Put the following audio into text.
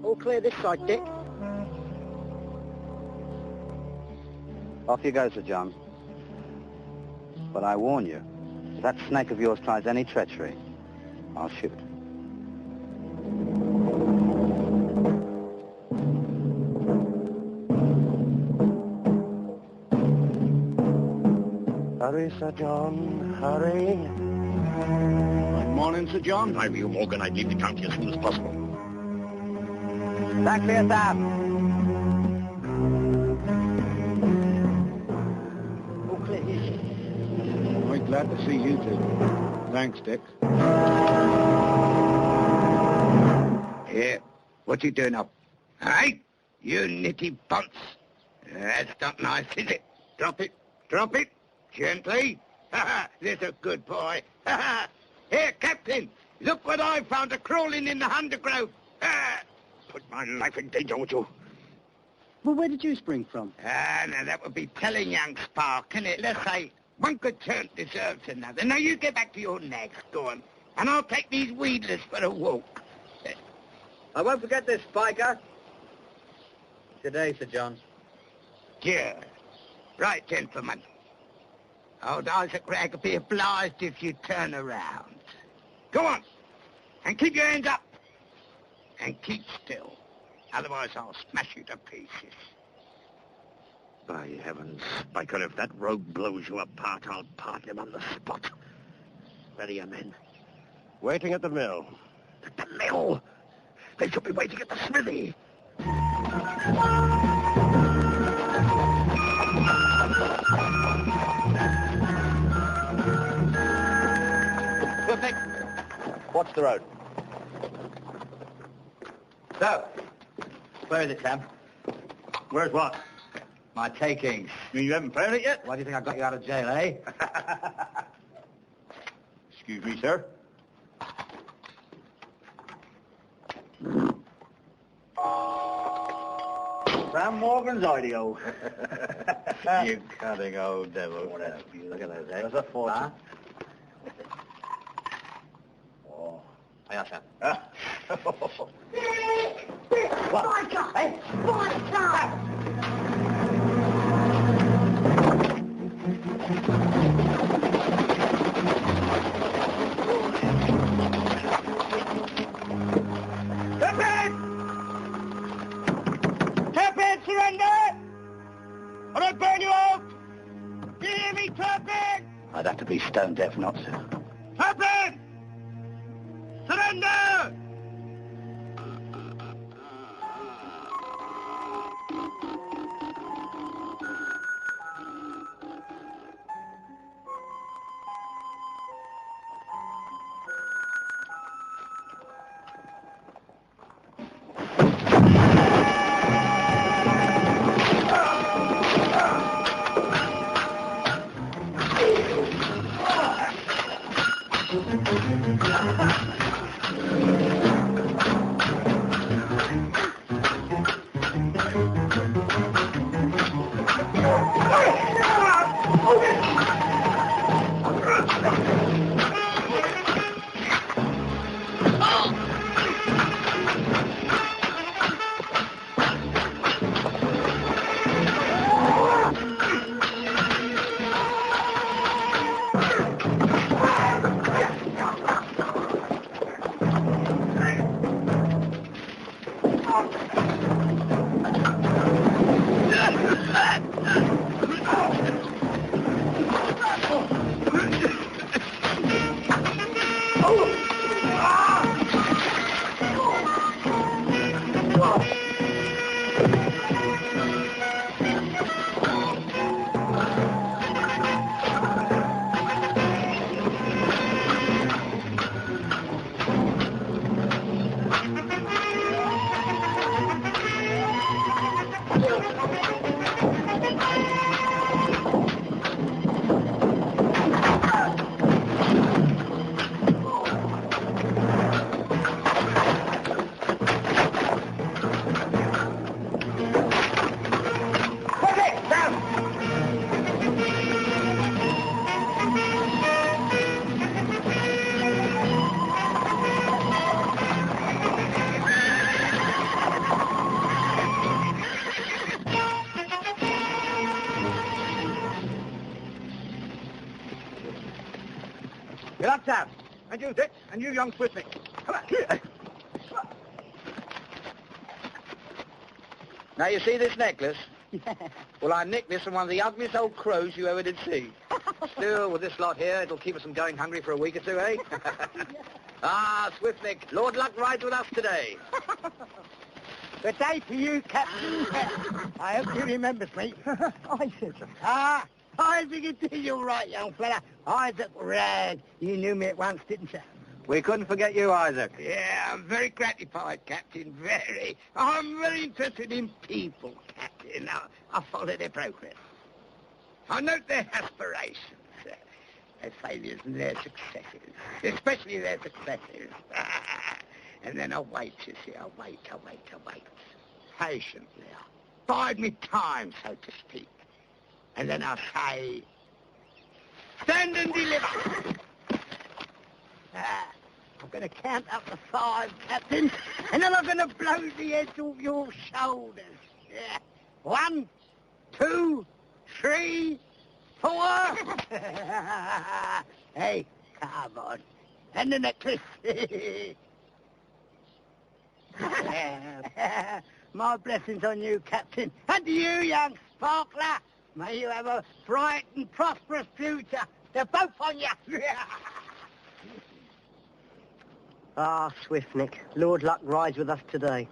All clear this side, Dick. Off you go, Sir John. But I warn you, if that snake of yours tries any treachery, I'll shoot. Hurry, Sir John, hurry. Good morning, Sir John. If I were you, Morgan, I'd leave the county as soon as possible. Back clear, Sam. All clear here. I'm glad to see you two. Thanks, Dick. Here, what you doing up? Hey, you nitty bunce. That's not nice, is it? Drop it, drop it. Gently. There's a good boy. Here, Captain, look what I found a-crawling in the undergrowth. Put my life in danger, would you? Well, where did you spring from? Now that would be telling young Spark, innit? Let's say one good turn deserves another. Now you get back to your nags, go on. And I'll take these weedless for a walk. I won't forget this, Spiker. Good day, Sir John. Sure. Right, gentlemen. Old Isaac Ragg will be obliged if you turn around. Go on. And keep your hands up. And keep still. Otherwise I'll smash you to pieces. By heavens, Spiker, if that rogue blows you apart, I'll part him on the spot. Where are your men? Waiting at the mill. At the mill? They should be waiting at the smithy. Perfect. Watch the road. So, where is it, Sam? Where's what? My takings. You haven't found it yet? Why do you think I got you out of jail, eh? Excuse me, sir. Sam Morgan's idea. You cunning old devil. Look at those, eh? There's a fortune. Huh? Oh. Hiya, Sam. Spiker! Eh? Spiker! Turpin! Turpin, surrender! Or I'll burn you out! Do you hear me, Turpin? I'd have to be stone deaf not to. Turpin! Surrender! Sam. And you, Dick. And you, young Swiftnick. Come on. Come on. Now, you see this necklace? Well, I nicked this from one of the ugliest old crows you ever did see. Still, with this lot here, it'll keep us from going hungry for a week or two, eh? Ah, Swiftnick, Lord Luck rides with us today. Good day to you, Captain. I hope you remembers me. Isaac. Ah, Isaac, it is all right, young fella. Isaac Rag. You knew me at once, didn't you? We couldn't forget you, Isaac. Yeah, I'm very gratified, Captain, very. I'm very interested in people, Captain. I follow their progress. I note their aspirations, their failures and their successes, especially their successes. And then I wait, you see, I wait. Patiently. I bide me time, so to speak. And then I say, stand and deliver. I'm going to count up to 5, Captain, and then I'm going to blow the heads off your shoulders. Yeah. 1, 2, 3, 4. Hey, come on. And the necklace. My blessings on you, Captain. And to you, young sparkler. May you have a bright and prosperous future. They're both on you. Ah, Swiftnick. Lord Luck rides with us today.